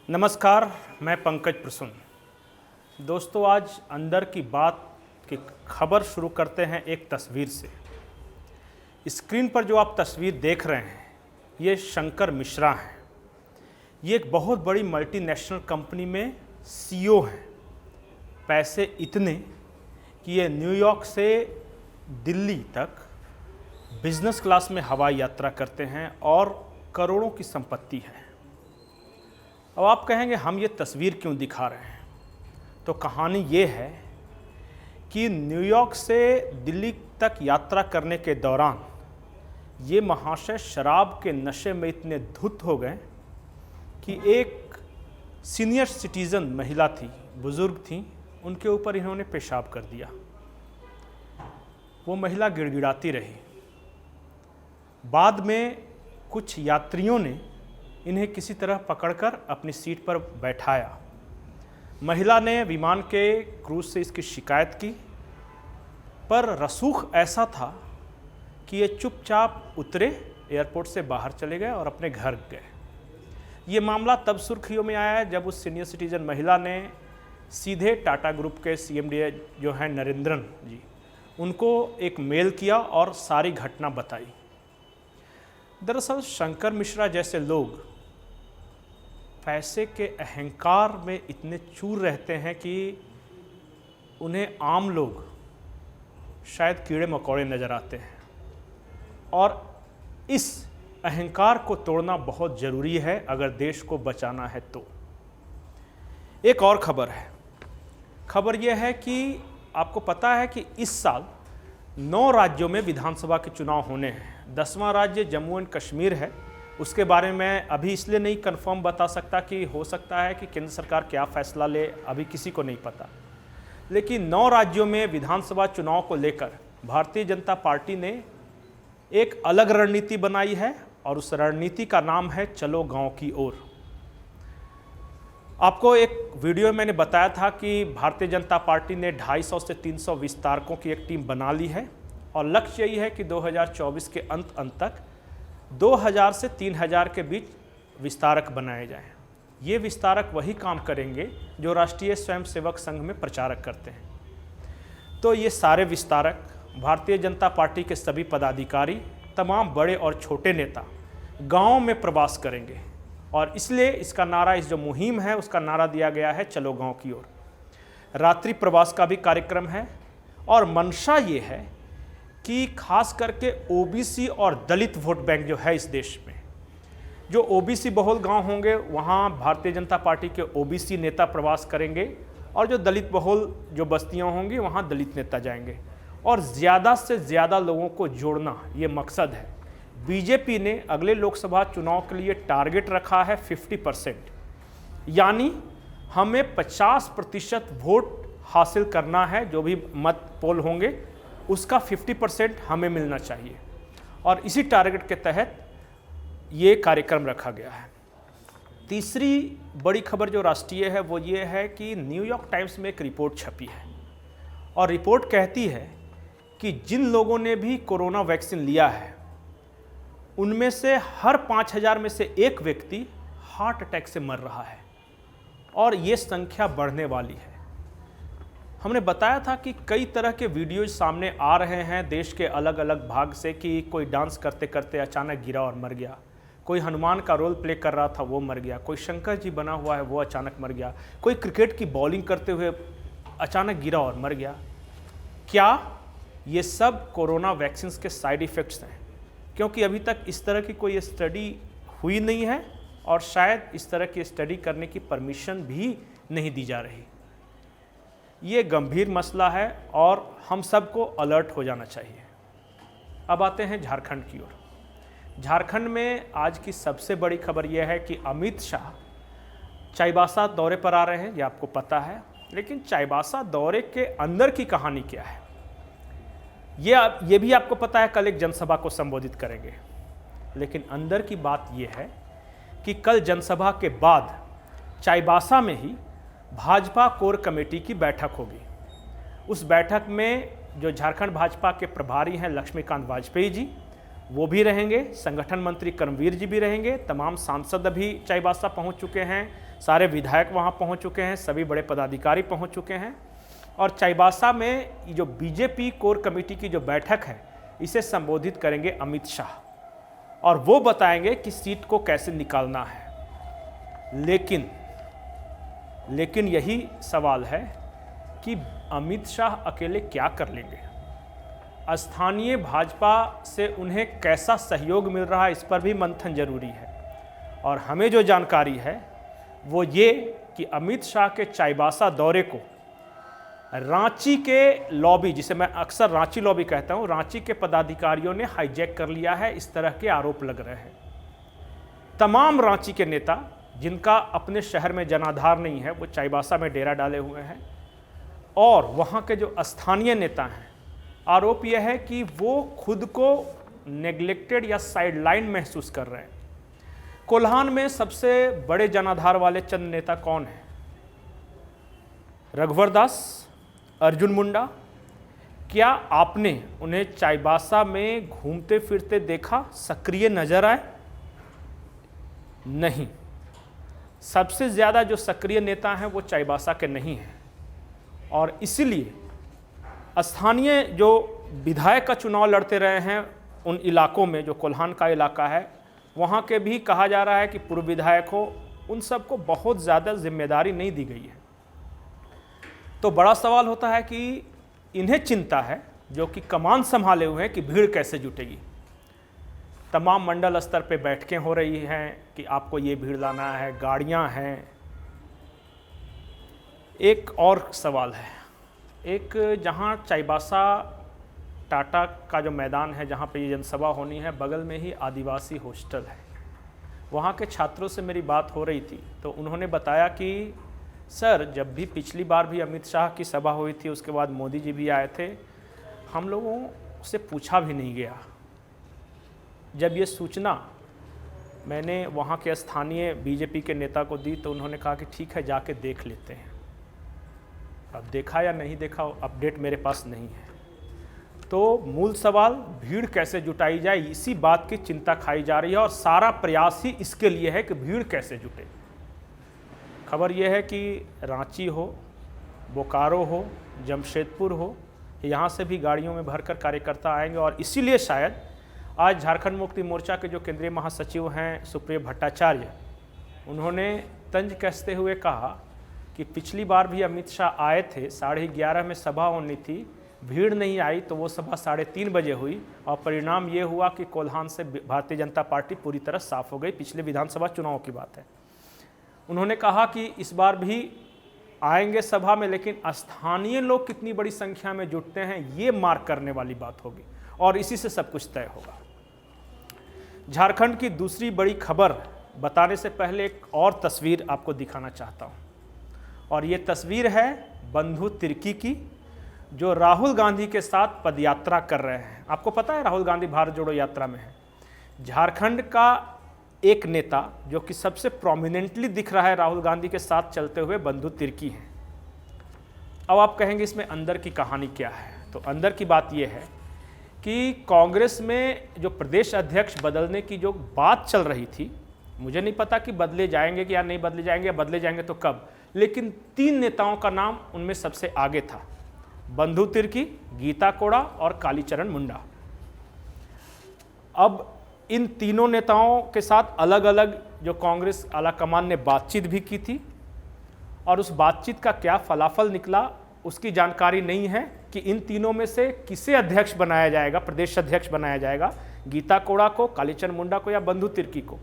नमस्कार, मैं पंकज प्रसून। दोस्तों, आज अंदर की बात की खबर शुरू करते हैं एक तस्वीर से। स्क्रीन पर जो आप तस्वीर देख रहे हैं, ये शंकर मिश्रा हैं। ये एक बहुत बड़ी मल्टीनेशनल कंपनी में सीईओ हैं। पैसे इतने कि ये न्यूयॉर्क से दिल्ली तक बिजनेस क्लास में हवाई यात्रा करते हैं और करोड़ों की संपत्ति है। अब आप कहेंगे हम ये तस्वीर क्यों दिखा रहे हैं, तो कहानी ये है कि न्यूयॉर्क से दिल्ली तक यात्रा करने के दौरान ये महाशय शराब के नशे में इतने धुत हो गए कि एक सीनियर सिटीज़न महिला थी, बुज़ुर्ग थी, उनके ऊपर इन्होंने पेशाब कर दिया। वो महिला गिड़गिड़ाती रही। बाद में कुछ यात्रियों ने इन्हें किसी तरह पकड़कर अपनी सीट पर बैठाया। महिला ने विमान के क्रू से इसकी शिकायत की, पर रसूख ऐसा था कि ये चुपचाप उतरे, एयरपोर्ट से बाहर चले गए और अपने घर गए। ये मामला तब सुर्खियों में आया है जब उस सीनियर सिटीजन महिला ने सीधे टाटा ग्रुप के सीएमडी जो हैं नरेंद्रन जी, उनको एक मेल किया और सारी घटना बताई। दरअसल शंकर मिश्रा जैसे लोग पैसे के अहंकार में इतने चूर रहते हैं कि उन्हें आम लोग शायद कीड़े मकोड़े नज़र आते हैं, और इस अहंकार को तोड़ना बहुत ज़रूरी है अगर देश को बचाना है तो। एक और खबर है। खबर यह है कि आपको पता है कि इस साल 9 राज्यों में विधानसभा के चुनाव होने हैं। 10वां राज्य जम्मू एंड कश्मीर है। उसके बारे में मैं अभी इसलिए नहीं कंफर्म बता सकता कि हो सकता है कि केंद्र सरकार क्या फैसला ले, अभी किसी को नहीं पता। लेकिन 9 राज्यों में विधानसभा चुनाव को लेकर भारतीय जनता पार्टी ने एक अलग रणनीति बनाई है और उस रणनीति का नाम है चलो गांव की ओर। आपको एक वीडियो में मैंने बताया था कि भारतीय जनता पार्टी ने 250 से 300 विस्तारकों की एक टीम बना ली है और लक्ष्य यही है कि 2024 के अंत तक 2000 से 3000 के बीच विस्तारक बनाए जाएं। ये विस्तारक वही काम करेंगे जो राष्ट्रीय स्वयंसेवक संघ में प्रचारक करते हैं। तो ये सारे विस्तारक, भारतीय जनता पार्टी के सभी पदाधिकारी, तमाम बड़े और छोटे नेता गाँव में प्रवास करेंगे और इसलिए इसका नारा, इस जो मुहिम है उसका नारा दिया गया है चलो गाँव की ओर। रात्रि प्रवास का भी कार्यक्रम है और मंशा ये है कि खास करके ओबीसी और दलित वोट बैंक जो है इस देश में, जो ओबीसी बहुल गांव होंगे वहां भारतीय जनता पार्टी के ओबीसी नेता प्रवास करेंगे और जो दलित बहुल जो बस्तियां होंगी वहां दलित नेता जाएंगे और ज़्यादा से ज़्यादा लोगों को जोड़ना ये मकसद है। बीजेपी ने अगले लोकसभा चुनाव के लिए टारगेट रखा है 50%, यानी हमें 50% वोट हासिल करना है। जो भी मत पोल होंगे उसका 50% हमें मिलना चाहिए और इसी टारगेट के तहत ये कार्यक्रम रखा गया है। तीसरी बड़ी खबर जो राष्ट्रीय है वो ये है कि न्यूयॉर्क टाइम्स में एक रिपोर्ट छपी है और रिपोर्ट कहती है कि जिन लोगों ने भी कोरोना वैक्सीन लिया है उनमें से हर 5000 में से एक व्यक्ति हार्ट अटैक से मर रहा है और ये संख्या बढ़ने वाली है। हमने बताया था कि कई तरह के वीडियोज सामने आ रहे हैं देश के अलग अलग भाग से कि कोई डांस करते करते अचानक गिरा और मर गया, कोई हनुमान का रोल प्ले कर रहा था वो मर गया, कोई शंकर जी बना हुआ है वो अचानक मर गया, कोई क्रिकेट की बॉलिंग करते हुए अचानक गिरा और मर गया। क्या ये सब कोरोना वैक्सीन के साइड इफ़ेक्ट्स हैं? क्योंकि अभी तक इस तरह की कोई स्टडी हुई नहीं है और शायद इस तरह की स्टडी करने की परमिशन भी नहीं दी जा रही। ये गंभीर मसला है और हम सबको अलर्ट हो जाना चाहिए। अब आते हैं झारखंड की ओर। झारखंड में आज की सबसे बड़ी खबर यह है कि अमित शाह चाईबासा दौरे पर आ रहे हैं, ये आपको पता है। लेकिन चाईबासा दौरे के अंदर की कहानी क्या है ये भी आपको पता है। कल एक जनसभा को संबोधित करेंगे, लेकिन अंदर की बात यह है कि कल जनसभा के बाद चाईबासा में ही भाजपा कोर कमेटी की बैठक होगी। उस बैठक में जो झारखंड भाजपा के प्रभारी हैं लक्ष्मीकांत वाजपेयी जी, वो भी रहेंगे, संगठन मंत्री कर्मवीर जी भी रहेंगे, तमाम सांसद अभी चाईबासा पहुंच चुके हैं, सारे विधायक वहाँ पहुँच चुके हैं, सभी बड़े पदाधिकारी पहुँच चुके हैं और चाईबासा में जो बीजेपी कोर कमेटी की जो बैठक है इसे संबोधित करेंगे अमित शाह और वो बताएंगे कि सीट को कैसे निकालना है। लेकिन यही सवाल है कि अमित शाह अकेले क्या कर लेंगे, स्थानीय भाजपा से उन्हें कैसा सहयोग मिल रहा है, इस पर भी मंथन जरूरी है। और हमें जो जानकारी है वो ये कि अमित शाह के चाईबासा दौरे को रांची के लॉबी, जिसे मैं अक्सर रांची लॉबी कहता हूं, रांची के पदाधिकारियों ने हाईजैक कर लिया है, इस तरह के आरोप लग रहे हैं। तमाम रांची के नेता जिनका अपने शहर में जनाधार नहीं है वो चाईबासा में डेरा डाले हुए हैं और वहां के जो स्थानीय नेता हैं, आरोप यह है कि वो खुद को नेग्लेक्टेड या साइडलाइन महसूस कर रहे हैं। कोल्हान में सबसे बड़े जनाधार वाले चंद नेता कौन हैं? रघुवर दास, अर्जुन मुंडा। क्या आपने उन्हें चाईबासा में घूमते फिरते देखा, सक्रिय नजर आए? नहीं। सबसे ज़्यादा जो सक्रिय नेता हैं वो चाईबासा के नहीं हैं और इसीलिए स्थानीय जो विधायक का चुनाव लड़ते रहे हैं उन इलाकों में, जो कोल्हान का इलाका है, वहाँ के भी कहा जा रहा है कि पूर्व विधायक हो, उन सबको बहुत ज़्यादा जिम्मेदारी नहीं दी गई है। तो बड़ा सवाल होता है कि इन्हें चिंता है, जो कि कमान संभाले हुए हैं, कि भीड़ कैसे जुटेगी। तमाम मंडल स्तर पे बैठकें हो रही हैं कि आपको ये भीड़ लाना है, गाड़ियां हैं। एक और सवाल है, एक जहां चाईबासा टाटा का जो मैदान है जहां पे ये जनसभा होनी है, बगल में ही आदिवासी हॉस्टल है। वहां के छात्रों से मेरी बात हो रही थी तो उन्होंने बताया कि सर, जब भी पिछली बार भी अमित शाह की सभा हुई थी, उसके बाद मोदी जी भी आए थे, हम लोगों से पूछा भी नहीं गया। जब ये सूचना मैंने वहाँ के स्थानीय बीजेपी के नेता को दी तो उन्होंने कहा कि ठीक है, जाके देख लेते हैं। अब देखा या नहीं देखा, अपडेट मेरे पास नहीं है। तो मूल सवाल भीड़ कैसे जुटाई जाए, इसी बात की चिंता खाई जा रही है और सारा प्रयास ही इसके लिए है कि भीड़ कैसे जुटे। खबर यह है कि रांची हो, बोकारो हो, जमशेदपुर हो, यहाँ से भी गाड़ियों में भरकर कार्यकर्ता आएंगे और इसीलिए शायद आज झारखंड मुक्ति मोर्चा के जो केंद्रीय महासचिव हैं सुप्रिय भट्टाचार्य, उन्होंने तंज कसते हुए कहा कि पिछली बार भी अमित शाह आए थे, 11:30 में सभा होनी थी, भीड़ नहीं आई तो वो सभा 3:30 बजे हुई और परिणाम ये हुआ कि कोल्हान से भारतीय जनता पार्टी पूरी तरह साफ हो गई। पिछले विधानसभा चुनाव की बात है। उन्होंने कहा कि इस बार भी आएंगे सभा में, लेकिन स्थानीय लोग कितनी बड़ी संख्या में जुटते हैं ये मार्क करने वाली बात होगी और इसी से सब कुछ तय होगा। झारखंड की दूसरी बड़ी खबर बताने से पहले एक और तस्वीर आपको दिखाना चाहता हूं और ये तस्वीर है बंधु तिर्की की, जो राहुल गांधी के साथ पदयात्रा कर रहे हैं। आपको पता है राहुल गांधी भारत जोड़ो यात्रा में है। झारखंड का एक नेता जो कि सबसे प्रोमिनेंटली दिख रहा है राहुल गांधी के साथ चलते हुए, बंधु तिर्की हैं। अब आप कहेंगे इसमें अंदर की कहानी क्या है, तो अंदर की बात यह है कि कांग्रेस में जो प्रदेश अध्यक्ष बदलने की जो बात चल रही थी, मुझे नहीं पता कि बदले जाएंगे कि या नहीं बदले जाएंगे, या बदले जाएंगे तो कब, लेकिन 3 नेताओं का नाम उनमें सबसे आगे था, बंधु तिर्की, गीता कोड़ा और कालीचरण मुंडा। अब इन तीनों नेताओं के साथ अलग अलग जो कांग्रेस आलाकमान ने बातचीत भी की थी और उस बातचीत का क्या फलाफल निकला उसकी जानकारी नहीं है कि इन तीनों में से किसे अध्यक्ष बनाया जाएगा, प्रदेश अध्यक्ष बनाया जाएगा, गीता कोड़ा को, कालीचरण मुंडा को या बंधु तिर्की को,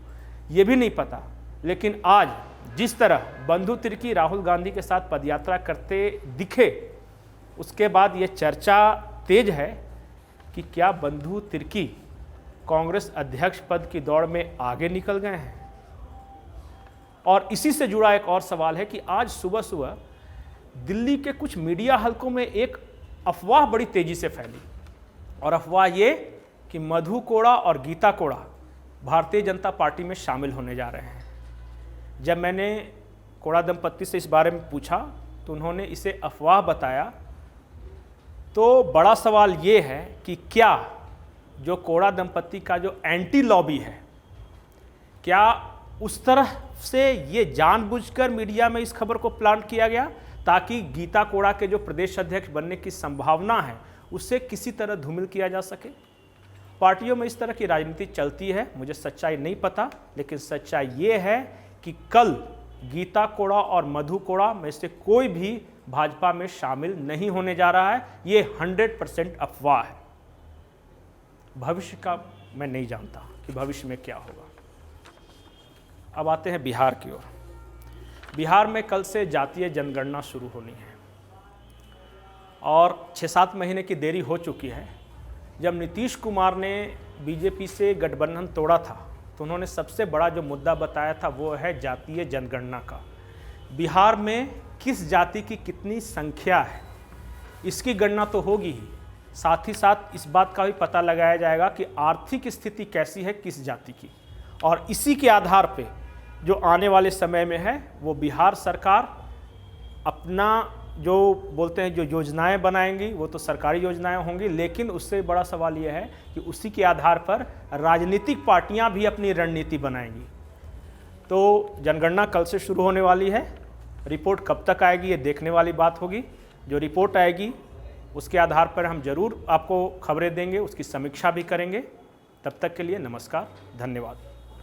ये भी नहीं पता। लेकिन आज जिस तरह बंधु तिर्की राहुल गांधी के साथ पदयात्रा करते दिखे, उसके बाद ये चर्चा तेज है कि क्या बंधु तिर्की कांग्रेस अध्यक्ष पद की दौड़ में आगे निकल गए हैं। और इसी से जुड़ा एक और सवाल है कि आज सुबह सुबह दिल्ली के कुछ मीडिया हलकों में एक अफवाह बड़ी तेजी से फैली और अफवाह ये कि मधु कोड़ा और गीता कोड़ा भारतीय जनता पार्टी में शामिल होने जा रहे हैं। जब मैंने कोड़ा दंपत्ति से इस बारे में पूछा तो उन्होंने इसे अफवाह बताया। तो बड़ा सवाल ये है कि क्या जो कोड़ा दंपत्ति का जो एंटी लॉबी है, क्या उस तरह से ये जानबूझकर मीडिया में इस खबर को प्लांट किया गया ताकि गीता कोड़ा के जो प्रदेश अध्यक्ष बनने की संभावना है उससे किसी तरह धूमिल किया जा सके। पार्टियों में इस तरह की राजनीति चलती है, मुझे सच्चाई नहीं पता, लेकिन सच्चाई ये है कि कल गीता कोड़ा और मधु कोड़ा में से कोई भी भाजपा में शामिल नहीं होने जा रहा है। ये 100% अफवाह है। भविष्य का मैं नहीं जानता कि भविष्य में क्या होगा। अब आते हैं बिहार की ओर। बिहार में कल से जातीय जनगणना शुरू होनी है और 6-7 महीने की देरी हो चुकी है। जब नीतीश कुमार ने बीजेपी से गठबंधन तोड़ा था तो उन्होंने सबसे बड़ा जो मुद्दा बताया था वो है जातीय जनगणना का। बिहार में किस जाति की कितनी संख्या है इसकी गणना तो होगी ही, साथ ही साथ इस बात का भी पता लगाया जाएगा कि आर्थिक स्थिति कैसी है किस जाति की, और इसी के आधार पे जो आने वाले समय में है वो बिहार सरकार अपना जो बोलते हैं जो योजनाएं बनाएंगी वो तो सरकारी योजनाएं होंगी, लेकिन उससे बड़ा सवाल ये है कि उसी के आधार पर राजनीतिक पार्टियां भी अपनी रणनीति बनाएंगी। तो जनगणना कल से शुरू होने वाली है। रिपोर्ट कब तक आएगी ये देखने वाली बात होगी। जो रिपोर्ट आएगी उसके आधार पर हम जरूर आपको खबरें देंगे, उसकी समीक्षा भी करेंगे। तब तक के लिए नमस्कार, धन्यवाद।